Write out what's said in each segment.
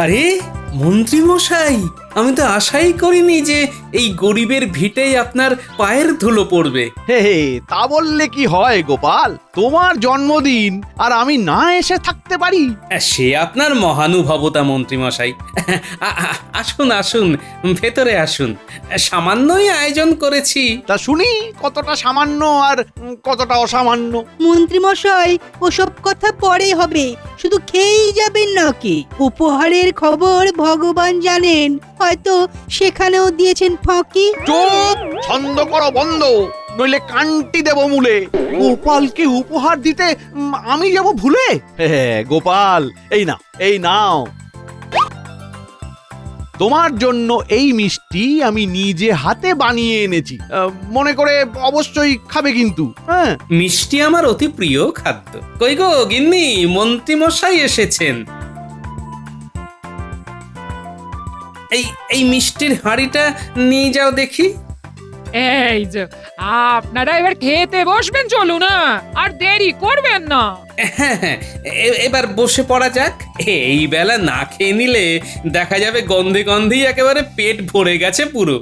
আরে মন্ত্রী মশাই, আমি তো আশাই করিনি যে এই গরিবের ভিটেই আপনার পায়ের ধুলো পড়বে। হে হে, তা বললে কি হয় গোপাল? তোমার জন্মদিন আর আমি না এসে থাকতে পারি? সে আপনার মহানুভবতা মন্ত্রী মশাই। আসুন আসুন, ভেতরে আসুন। সামান্যই আয়োজন করেছি। তা শুনি কতটা সামান্য আর কতটা অসামান্য। মন্ত্রীমশাই, ওসব কথা পরে হবে, শুধু খেয়েই যাবেন নাকি? উপহারের খবর ভগবান জানেন, হয়তো সেখানেও দিয়েছেন ফাঁকি। চুপ! ছন্দ করো বন্ধ, নইলে কান্টি দেব মূলে। গোপালকে উপহার দিতে আমি যাব ভুলে? গোপাল, এই নাও তোমার জন্য এই মিষ্টি আমি নিজে হাতে বানিয়ে এনেছি। মনে করে অবশ্যই খাবে কিন্তু। হ্যাঁ, মিষ্টি আমার অতি প্রিয় খাদ্য। কই গো গিন্নি, মন্ত্রী মশাই এসেছেন। এই এই মিষ্টির হাঁড়িটা নিয়ে যাও দেখি। এই যে আপনারা এবার খেতে বসবেন, চলুন না, আর দেরি করবেন না। হ্যাঁ হ্যাঁ, এবার বসে পড়া যাক। এই বেলা না খেয়ে নিলে দেখা যাবে গন্ধে গন্ধেই একেবারে পেট ভরে গেছে পুরো।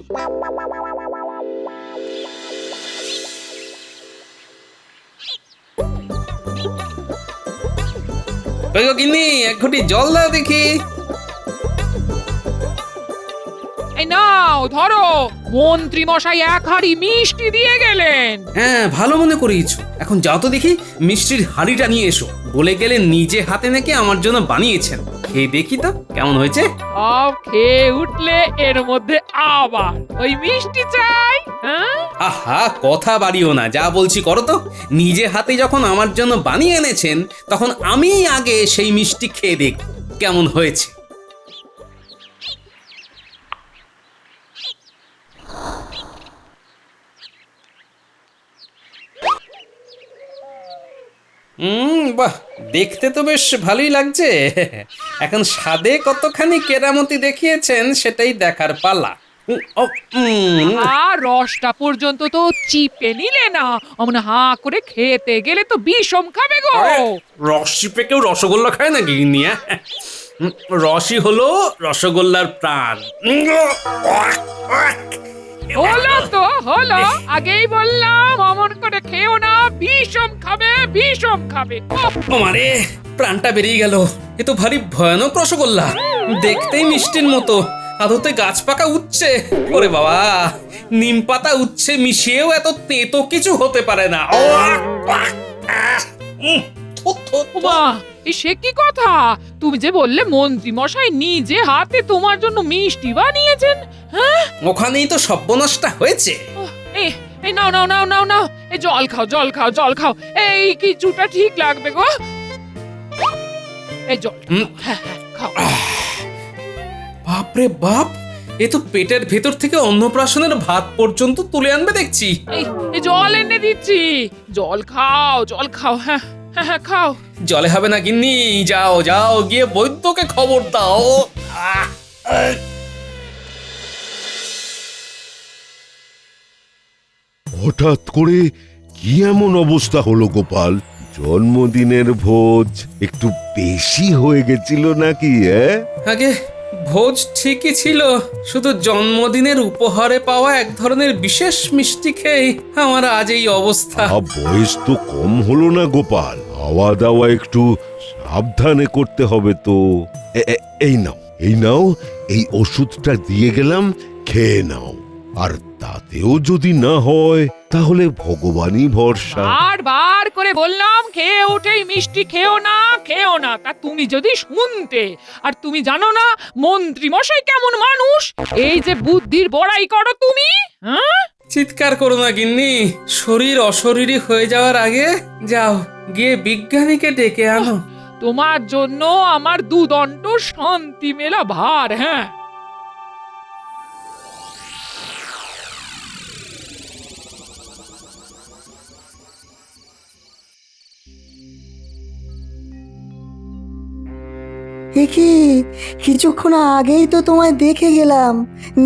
কই গো গিন্নি, এক ঘটি জল দাও দেখি। এই নাও ধরো, মন্ত্রী মশাই এক হাঁড়ি মিষ্টি দিয়ে গেলেন। হ্যাঁ, ভালো মনে করিয়েছো। এখন যাও তো দেখি মিষ্টির হাঁড়িটা নিয়ে এসো। বলে গেলে নিজে হাতে নাকি আমার জন্য বানিয়েছেন। খেয়ে দেখি তো কেমন হয়েছে। সব খেয়ে উঠলে এর মধ্যে আবার ওই মিষ্টি চাই? হ্যাঁ, আহা, কথা বাড়িও না, যা বলছি করো তো। নিজে হাতে যখন আমার জন্য বানিয়ে এনেছেন, তখন আমি আগে সেই মিষ্টি খেয়ে দেখ কেমন হয়েছে। বাহ, দেখতে তো বেশ ভালোই লাগছে। এখন স্বাদে কতখানি কেরামতি দেখিয়েছেন সেটাই দেখার পালা। আর রসটা পর্যন্ত তো চিপে নিলে না, অমন হা করে খেতে গেলে তো বিষম খাবে গো। রস চিপে কেউ রসগোল্লা খায় নাকি গিন্নি? রসই হলো রসগোল্লার প্রাণ। হলো তো হলো, আগেই বললাম অমন করে খেও না, বিষম খাবে, বিষম খাবে। ওমারে, প্রাণটা বেরিয়ে গেল। এ তো ভারী ভয়ানক রসগোল্লা, দেখতেই মিষ্টির মতো, আদতে গাছ পাকা উচ্ছে। ওরে বাবা, নিম পাতা উচ্ছে মিশিয়েও এত তেতো কিছু হতে পারে না। মা, সে কি কথা? তুমি যে বললে মন্ত্রী মশাই নিজে হাতে তোমার জন্য মিষ্টি বানিয়েছেন। হ্যাঁ, ওখানেই তো সর্বনাশটা হয়েছে। এই নাও নাও নাও নাও নাও, এই জল খাও, জল খাও, জল খাও, এই কিছুটা ঠিক লাগবে গো। এই জল, হ্যাঁ হ্যাঁ খাও। বাপরে বাপ, এ তো পেটের ভেতর থেকে অন্নপ্রাশনের ভাত পর্যন্ত তুলে আনবে দেখছি। এই জল এনে দিচ্ছি, জল খাও, জল খাও। হ্যাঁ হ্যাঁ হ্যাঁ খাও। জলে হবে না গিন্নি, যাও যাও, গিয়ে বৈদ্যকে খবর দাও। হঠাৎ করে কি এমন অবস্থা হলো গোপাল? জন্মদিনের ভোজ একটু বেশি হয়ে গেছিল নাকি? আগে ভোজ ঠিকই ছিল, শুধু জন্মদিনের উপহারে পাওয়া এক ধরনের বিশেষ মিষ্টি খেয়ে আমার আজ এই অবস্থা। বয়স তো কম হলো না গোপাল, খাওয়া দাওয়া একটু সাবধানে করতে হবে তো। এই নাও, এই ওষুধটা দিয়ে গেলাম, খেয়ে নাও। আর তাতেও যদি না হয় তাহলে ভগবানই ভরসা। বারবার করে বললাম খেয়ে উঠেই মিষ্টি খেও না, খেও না, তা তুমি যদি শুনতে। আর তুমি জানো না মন্ত্রী মশাই কেমন মানুষ, এই যে বুদ্ধির বড়াই করো তুমি। হ্যাঁ, চিৎকার করো না গিন্নি, শরীর অশরীরী হয়ে যাওয়ার আগে যাও গিয়ে বিজ্ঞানীকে ডেকে আনো। তোমার জন্য আমার দুদণ্ড শান্তি মেলা ভার। হ্যাঁ, কি কিছুক্ষণ আগেই তো তোমায় দেখে গেলাম,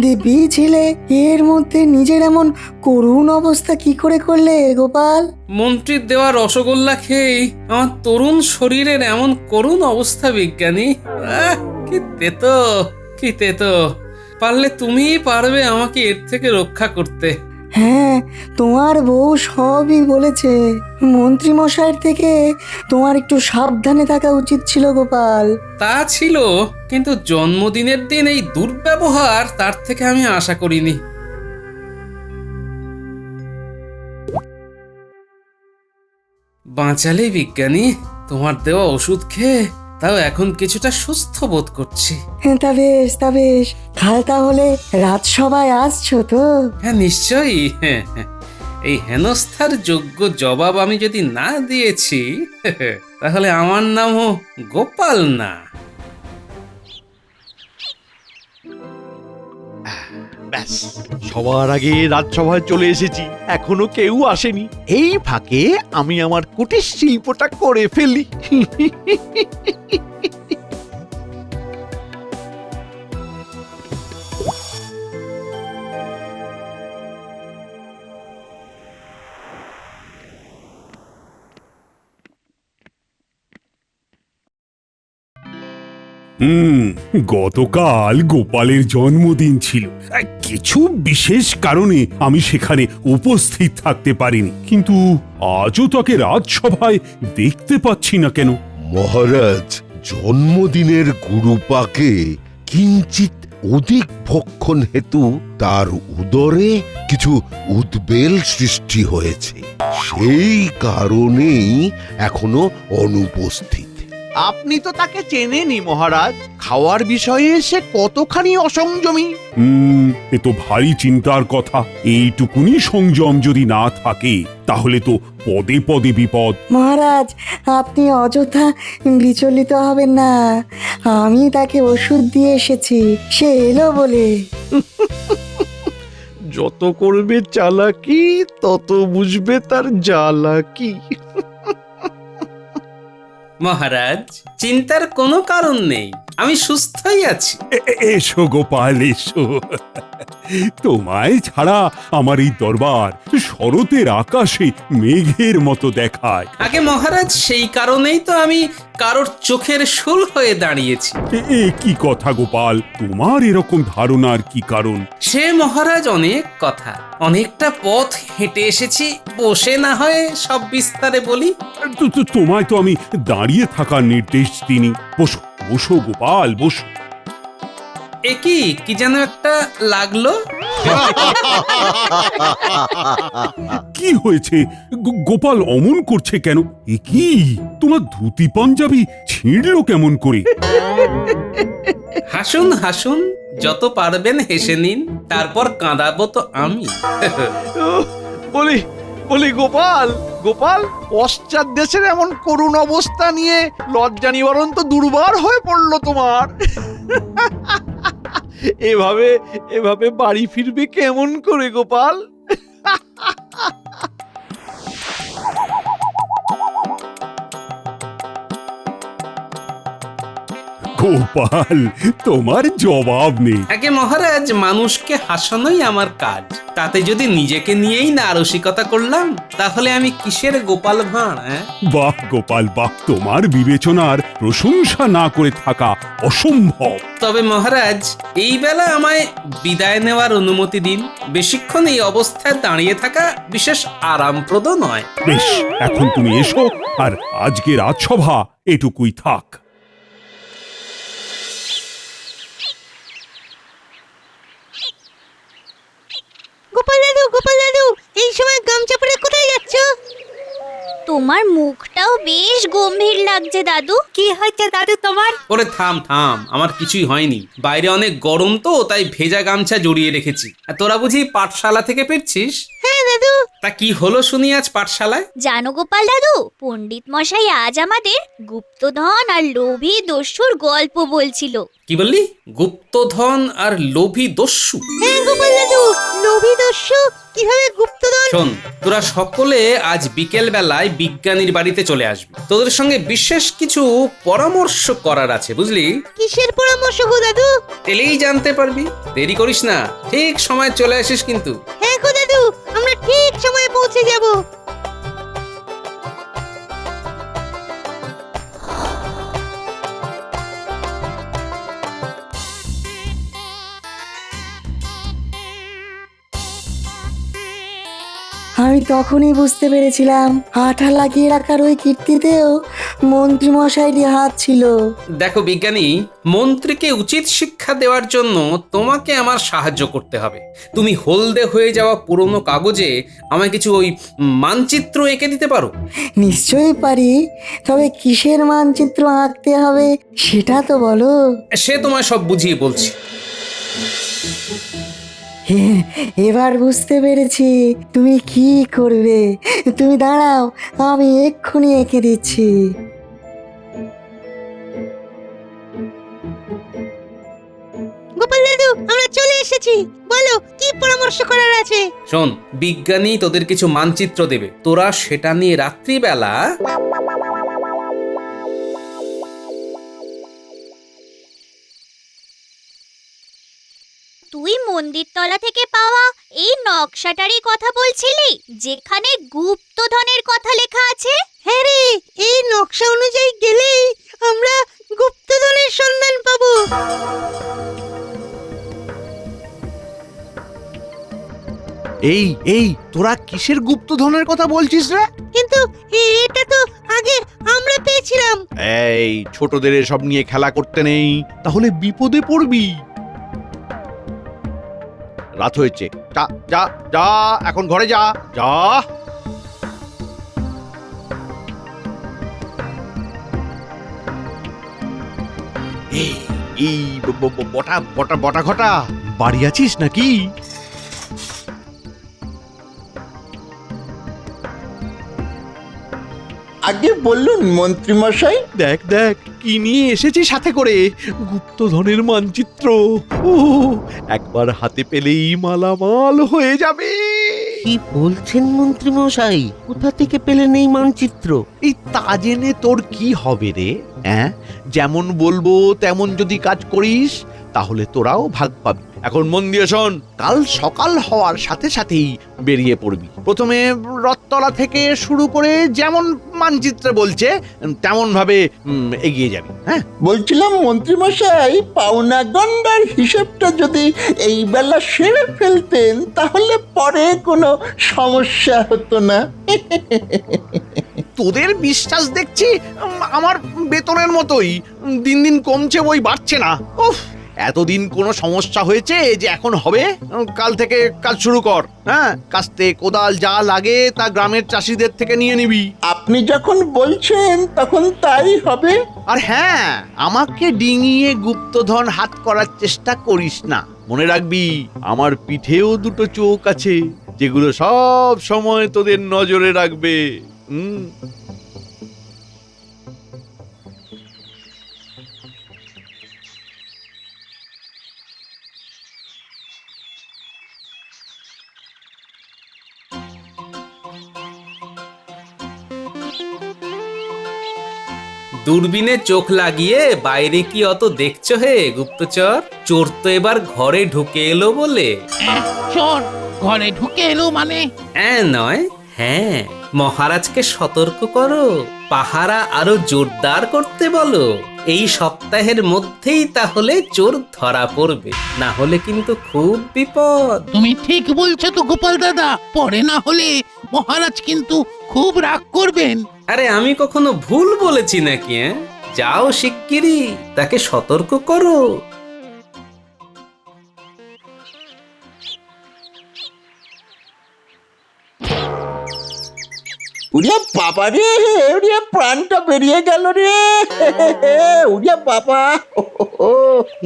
দিব্যি ছিলে, এর মধ্যে নিজের এমন করুণ অবস্থা কি করে করলে গোপাল? মন্ত্রীর দেওয়া রসগোল্লা খেয়েই আমার তরুণ শরীরের এমন করুণ অবস্থা বিজ্ঞানী। কি তেতো পারলে তুমিই পারবে আমাকে এর থেকে রক্ষা করতে। হ্যাঁ, তোমার বউ সবই বলেছে। মন্ত্রী মশাইয়ের থেকে তোমার একটু সাবধানে থাকা উচিত ছিল গোপাল। তা ছিল, কিন্তু জন্মদিনের দিন এই দুর্ব্যবহার তার থেকে আমি আশা করিনি। বাঁচালে বিজ্ঞানী, তোমার দেওয়া ওষুধ খেয়ে তাও এখন কিছুটা সুস্থ বোধ করছি। তা বেশ, কাল তাহলে রাজসভায় আসছো তো? হ্যাঁ নিশ্চয়ই। এই হেনস্থার যোগ্য জবাব আমি যদি না দিয়েছি তাহলে আমার নামও গোপাল না। ব্যাস, সবার আগে রাজসভায় চলে এসেছি, এখনো কেউ আসেনি। এই ফাঁকে আমি আমার কুটির শিল্পটা করে ফেলি। গতকাল গোপালের জন্মদিন ছিল। কিছু বিশেষ কারণে আমি সেখানে উপস্থিত থাকতে পারিনি, কিন্তু আজও তাকে রাজসভায় দেখতে পাচ্ছি না কেন। মহারাজ, জন্মদিনের গুরুপাকে কিঞ্চিত অধিক ভক্ষণ হেতু তার উদরে কিছু উদ্বেল সৃষ্টি হয়েছে, সেই কারণেই এখনো অনুপস্থিত। আপনি তো তাকে চেনেনি মহারাজ, খাওয়ার বিষয়ে সে কতখানি অসংযমী। এ তো ভারী চিন্তার কথা। এইটুকুনি সংযম যদি না থাকে তাহলে তো পদে পদে বিপদ। মহারাজ, আপনি অযথা বিচলিত হবেন না। আমি তাকে ওষুধ দিয়ে এসেছি, সে এলো বলে। যত করবে চালাকি তত বুঝবে তার জ্বালাকি। মহারাজ, চিন্তার কোনো কারণ নেই, আমি সুস্থই আছি। এসো গোপাল, এসো। তোমায় ছাড়া আমার এই দরবার শরতের আকাশে মেঘের মতো দেখায়। আগে মহারাজ, সেই কারণেই তো আমি কারোর চোখের শুল হয়ে দাঁড়িয়েছি। এ কি কথা গোপাল, তোমার এরকম ধারণার কি কারণ? সে মহারাজ অনেক কথা, অনেকটা পথ হেঁটে এসেছি, বসে না হয় সব বিস্তারে বলি। তোমায় তো আমি দাঁড়িয়ে থাকার নির্দেশ দিইনি। বসো বসো গোপাল, বসো। কি যেন একটা লাগলো। কি হয়েছে? গোপাল অমন করছে কেন? কি তোমার ধুতি পাঞ্জাবি ছিঁড়লো কেমন করে? হাসুন হাসুন, যত পারবেন হেসে নিন, তারপর কাঁদাবো তো আমি। বলি বলি গোপাল, গোপাল, পশ্চাৎ দেশের এমন করুণ অবস্থা নিয়ে লজ্জা নিবারণ তো দুর্বার হয়ে পড়লো তোমার। এভাবে এভাবে বাড়ি ফিরবে কেমন করে গোপাল? গোপাল, তোমার জবাব নেই। আগে মহারাজ, মানুষকে হাসানোই আমার কাজ, তাতে যদি নিজেকে নিয়েই না রসিকতা করলাম তাহলে আমি কিসের গোপাল ভাঁড়? বাহ গোপাল বাহ, তোমার বিবেচনার প্রশংসা না করে থাকা অসম্ভব। তবে মহারাজ, এই বেলা আমায় বিদায় নেওয়ার অনুমতি দিন। বেশিক্ষণ এই অবস্থায় দাঁড়িয়ে থাকা বিশেষ আরামপ্রদ নয়। বেশ, এখন তুমি এসো, আর আজকে রাজসভা এটুকুই থাক। গোপাল দাদু, এই সময় গামছা পরে কোথায় যাচ্ছ? তোমার মুখটাও বেশ গম্ভীর লাগছে দাদু। কি হয়েছে দাদু তোমার? ওরে থাম থাম, আমার কিছুই হয়নি। বাইরে অনেক গরম তো, তাই ভেজা গামছা জড়িয়ে রেখেছি। আর তোরা বুঝি পাঠশালা থেকে ফিরছিস? হ্যাঁ দাদু। তা কি হলো শুনি আজ পাঠশালায়? জানো গোপাল দাদু, পণ্ডিত মশাই আজ আমাদের গুপ্তধন আর লোভী দস্যুর গল্প বলছিল। কি বললি? গুপ্তধন আর লোভী দস্যু? হ্যাঁ গোপাল দাদু, লোভী দস্যু কিভাবে গুপ্তধন? শোন, তোরা সকলে আজ বিকেল বেলায় বিজ্ঞানীর বাড়িতে চলে আসবি। তোদের সঙ্গে বিশেষ কিছু পরামর্শ করার আছে, বুঝলি? কিসের পরামর্শ গো দাদু? এলেই জানতে পারবি। দেরি করিস না, ঠিক সময় চলে আসিস কিন্তু। হ্যাঁ গো দাদু, আমরা ঠিক সময়ে পৌঁছে যাব। আমি তখনই বুঝতে পেরেছিলাম আঠা লাগিয়ে রাখার ওই কীর্তিতেও মন্ত্রীমশাইরই হাত ছিল। দেখো বিজ্ঞানী, মন্ত্রীকে উচিত শিক্ষা দেওয়ার জন্য তোমাকে আমার সাহায্য করতে হবে। তুমি হলদে হয়ে যাওয়া পুরনো কাগজে আমায় কিছু ওই মানচিত্র এঁকে দিতে পারো? নিশ্চয়ই পারি, তবে কিসের মানচিত্র আঁকতে হবে সেটা তো বলো। সে তোমায় সব বুঝিয়ে বলছি। এবার বুঝতে পেরেছি তুমি কি করবে। তুমি দাঁড়াও, আমি এক্ষুনি এঁকে দিচ্ছি। গোপাল দাদু, আমরা চলে এসেছি, বলো কি পরামর্শ করার আছে? শোন, বিজ্ঞানী তোদের কিছু মানচিত্র দেবে, তোরা সেটা নিয়ে রাত্রিবেলা তুই মন্দিরতলা থেকে পাওয়া এই নকশাটারই কথা বলছিলি, যেখানে গুপ্তধনের কথা লেখা আছে? হ্যাঁ রে, এই নকশা অনুযায়ী গেলেই আমরা গুপ্তধনের সন্ধান পাবো। এই এই তোরা কিসের গুপ্তধনের কথা বলছিস রে? কিন্তু এটা তো আগে আমরা পেয়েছিলাম। এই ছোটদের এসব নিয়ে খেলা করতে নেই, তাহলে বিপদে পড়বি। রাত হয়েছে, যা যা যা, এখন ঘরে যা যা। এই এই বটা বটা বটা ঘটা, বাড়ি আছিস নাকি? আগে বলুন মন্ত্রীমশাই। দেখ দেখ কি নিয়ে এসেছি সাথে করে, গুপ্তধনের মানচিত্র। ও, একবার হাতে পেলেই মালামাল হয়ে যাবে। কি বলছেন মন্ত্রী মশাই? কোথা থেকে পেলেন এই মানচিত্র? এই তা জেনে তোর কি হবে রে? হ্যাঁ, যেমন বলবো তেমন যদি কাজ করিস তাহলে তোরাও ভাগ পাবি। এখন মন দিয়ে শোন, কাল সকাল হওয়ার সাথে সাথেই বেরিয়ে পড়বি। প্রথমে রথতলা থেকে শুরু করে যেমন মানচিত্রে বলছে তেমন ভাবে এগিয়ে যাবি। হ্যাঁ, বলছিলাম মন্ত্রীমশাই, পাওনা গন্ডার হিসেবটা যদি এই বেলা সেরে ফেলতেন তাহলে পরে কোনো সমস্যা হতো না। তোদের বিশ্বাস দেখছি আমার বেতনের মতোই দিন দিন কমছে, বই বাড়ছে না। উফ, এতদিন কোনো সমস্যা হয়েছে যে এখন হবে? কাল থেকে কাজ শুরু কর। হ্যাঁ, কাস্তে কোদাল যা লাগে তা গ্রামের চাষিদের থেকে নিয়ে নিবি। আপনি যখন বলছেন তখন তাই হবে। আর হ্যাঁ, আমাকে ডিঙিয়ে গুপ্তধন হাত করার চেষ্টা করিস না। মনে রাখবি, আমার পিঠেও দুটো চোখ আছে, যেগুলো সব সময় তোদের নজরে রাখবে। দূরবীনে চোখ লাগিয়ে বাইরে কি অত দেখছো হে গুপ্তচর? চোর তো এবার ঘরে ঢুকে এলো বলে। চোর ঘরে ঢুকে এলো মানে? নয়, হ্যাঁ, মহারাজকে সতর্ক করো, পাহারা আরো জোরদার করতে বলো। এই সপ্তাহের মধ্যেই তাহলে চোর ধরা পড়বে, না হলে কিন্তু খুব বিপদ। তুমি ঠিক বলছো তো গোপাল দাদা, পরে না হলে মহারাজ কিন্তু খুব রাগ করবেন। আরে আমি কখনো ভুল বলেছি নাকি? যাও শিগগিরই তাকে সতর্ক করো। উড়িয়া বাবা রে, উড়িয়া প্রাণটা বেরিয়ে গেল রে, উড়িয়া বাবা।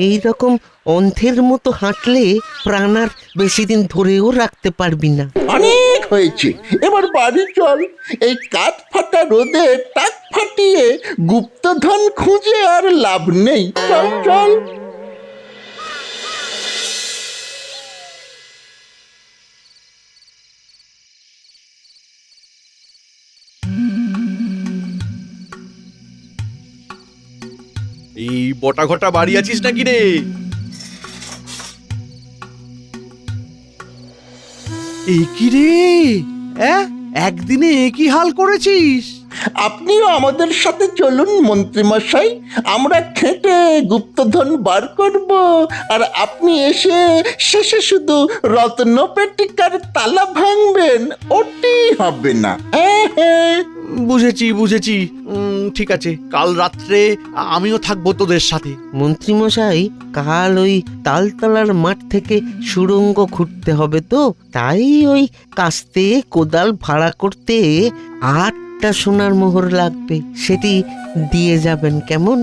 এই রকম অন্ধের মতো হাঁটলে প্রাণ আর বেশি দিন ধরেও রাখতে পারবি না। অনেক হয়েছে, এবার বাড়ি চল। এই কাঠ ফাটা রোদে টাক ফাটিয়ে গুপ্তধন খুঁজে আর লাভ নেই। চল চল। এই বটা ঘটা বাড়ি আছিস নাকি রে? এই কি রে, একদিনে একই হাল করেছিস? আপনিও আমাদের সাথে চলুন মন্ত্রীমশাই, আমরা খেটে গুপ্তধন বার করব, আর আপনি এসে শেষে শুধু রত্নপেটিকার তালা ভাঙবেন, ওটি হবে না। হ্যাঁ, বুঝেছি বুঝেছি। ঠিক আছে, কাল রাত্রে আমিও থাকবো তোদের সাথে। মন্ত্রীমশাই, কাল ওই তালতলার মাঠ থেকে সুড়ঙ্গ খুঁড়তে হবে তো, তাই ওই কাস্তে কোদাল ভাড়া করতে 8টা সোনার মোহর লাগবে, সেটি দিয়ে যাবেন কেমন?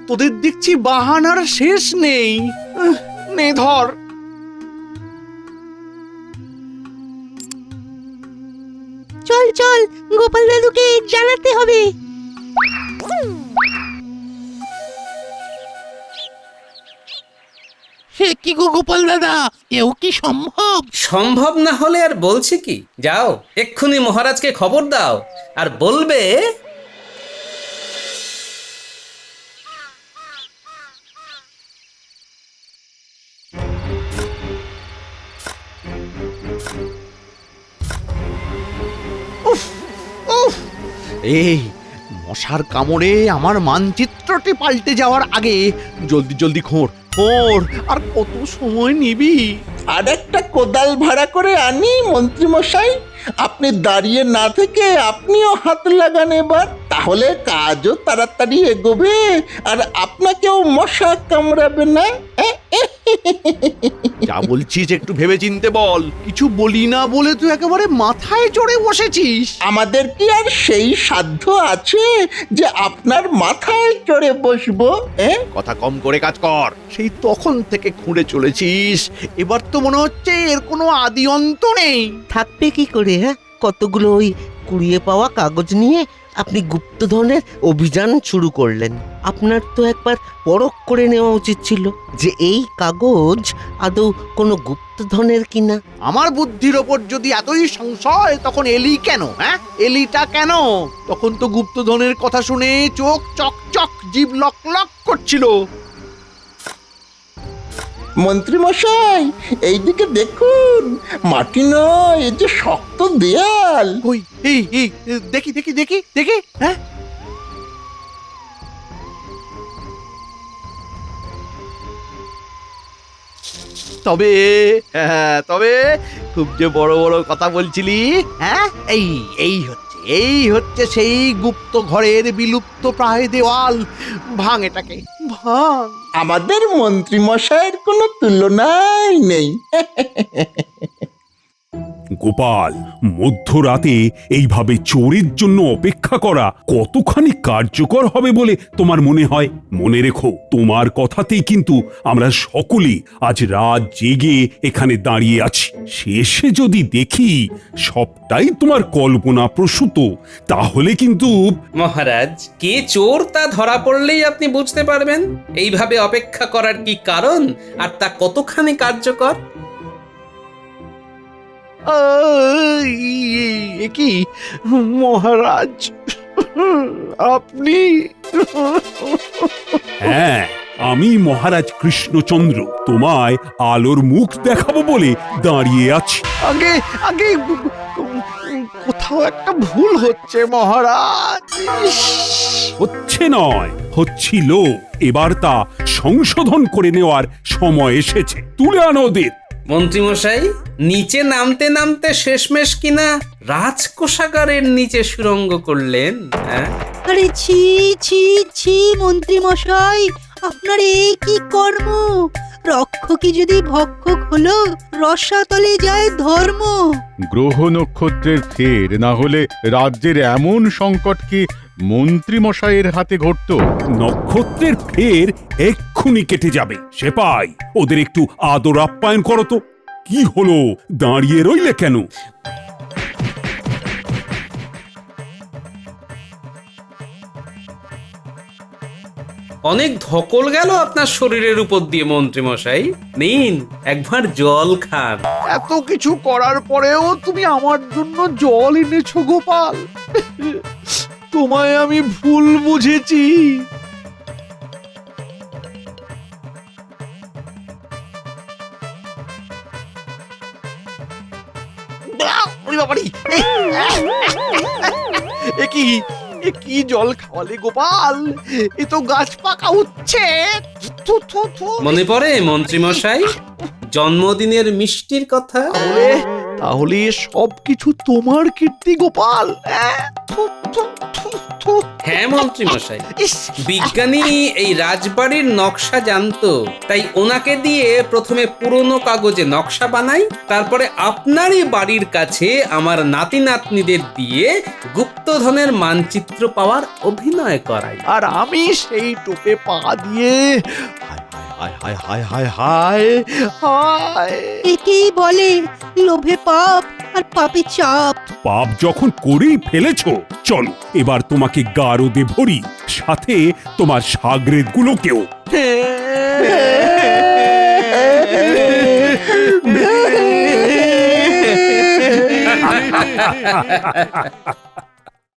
তোদের দেখছি বাহানার শেষ নেই। নে ধর। চল চল, গোপাল দাদুকে জানাতে হবে। সে কি গো গোপাল দাদা, এও কি সম্ভব? সম্ভব না হলে আর বলছি কি, যাও এক্ষুনি মহারাজকে খবর দাও আর বলবে এই মশার কামড়ে আমার মানচিত্রটি পাল্টে যাওয়ার আগে জলদি জলদি খোঁড় খোঁড়। আর কত সময় নিবি? আর একটা কোদাল ভাড়া করে আনি মন্ত্রীমশাই, আপনি দাঁড়িয়ে না থেকে আপনিও হাত লাগান এবার, তাহলে কাজও তাড়াতাড়ি এগোবে আর আপনাকেও মশা কামড়াবে না। যা বলছিস একটু ভেবে চিনতে বল। কিছু বলি না বলে তুই একেবারে মাথায় চড়ে বসেছিস। আমাদের কি আর সেই সাধ্য আছে যে আপনার মাথায় চড়ে বসবো? কথা কম করে কাজ কর। সেই তখন থেকে খুঁড়ে চলেছিস, এবার তো মনে হচ্ছে এর কোনো আদি অন্ত নেই। থাকবে কি করে? হ্যাঁ, কতগুলো ওই কুড়িয়ে পাওয়া কাগজ নিয়ে আপনি গুপ্তধনের অভিযান শুরু করলেন। আপনার তো একবার পরখ করে নেওয়া উচিত ছিল যে এই কাগজ আদৌ কোনো গুপ্তধনের কিনা। আমার বুদ্ধির ওপর যদি এতই সংশয়, তখন এলি কেন? হ্যাঁ, এলিটা কেন? তখন তো গুপ্তধনের কথা শুনে চোখ চকচক, জিভ লক লক করছিল। মন্ত্রীমশাই, এইদিকে দেখুন, মাটি নয়, এ যে শক্ত দেয়াল। ওই এই এই দেখি দেখি দেখি দেখি। হ্যাঁ, তবে তবে খুব যে বড় বড় কথা বলছিলি। হ্যাঁ, এই হচ্ছে সেই গুপ্ত ঘরের বিলুপ্ত প্রায় দেওয়াল। ভাঙ এটাকে, ভাঙ। আমাদের মন্ত্রীমশাইয়ের কোনো তুলনাই নেই। গোপাল, মধ্যরাতে এইভাবে চোরের জন্য অপেক্ষা করা কতখানি কার্যকর হবে বলে তোমার মনে হয়? মনে রেখো, তোমার কথাতেই কিন্তু আমরা সকলেই আজ রাত জেগে এখানে দাঁড়িয়ে আছি। শেষে যদি দেখি সবটাই তোমার কল্পনা প্রসূত, তাহলে কিন্তু মহারাজ, কে চোর তা ধরা পড়লেই আপনি বুঝতে পারবেন এইভাবে অপেক্ষা করার কি কারণ আর তা কতখানি কার্যকর। কি মহারাজ, আপনি? হ্যাঁ, আমি মহারাজ কৃষ্ণচন্দ্র তোমায় আলোর মুখ দেখাবো বলে দাঁড়িয়ে আছি। আগে আগে কোথাও একটা ভুল হচ্ছে মহারাজ। হচ্ছে নয়, হচ্ছিল। এবার তা সংশোধন করে নেওয়ার সময় এসেছে। তুলে আনো ওদের। মন্ত্রীমশাই, নিচে নামতে নামতে শেষমেশ কিনা রাজকোষাগারের নিচে সুড়ঙ্গ করলেন। হ্যাঁ, আরে ছি ছি ছি মন্ত্রী মশাই, আপনার এই কি কর্ম? রক্ষকই যদি ভক্ষক হলো, রসাতলে যায় ধর্ম। গ্রহ নক্ষত্রের ফের না হলে রাজ্যের এমন সংকট কি মন্ত্রী মশাইয়ের হাতে ঘটতো? নক্ষত্রের ফের এক্ষুনি কেটে যাবে। সেপাই, ওদের একটু আদর আপ্যায়ন করো তো। কি হলো, দাঁড়িয়ে রইলে কেন? অনেক ধকল গেল আপনার শরীরের উপর দিয়ে মন্ত্রীমশাই, নিন একবার জল খান। এত কিছু করার পরেও তুমি আমার জন্য জল এনেছো গোপাল? তোমায় আমি ভুল বুঝেছি। এ কি জল খাওয়ালে গোপাল? এ তো গাছ পাকা উঠছে। থু, থু, থু। মনে পড়ে মন্ত্রী মশাই জন্মদিনের মিষ্টির কথা? তাহলে সব কিছু তোমার কীর্তি গোপাল। থু, থু, থু, থু। হ্যাঁ মন্ত্রী মশাই, ইস, বিজ্ঞানী এই রাজবাড়ির নকশা জানতো, তাই ওনাকে দিয়ে প্রথমে পুরনো কাগজে নকশা বানাই, তারপরে আপনারই বাড়ির কাছে আমার নাতি নাতনিদের দিয়ে গুপ্তধনের মানচিত্র পাওয়ার অভিনয় করাই। আর আমি সেই টোপে পা দিয়ে হায় হায় হায় হায় হায় হায়। একেই বলে লোভে পাপ আর পাপে চাপ। পাপ যখন করেই ফেলেছো, চলো এবার তোমাকে গারদে ভরি, সাথে তোমার সাগরেদ গুলোকেও।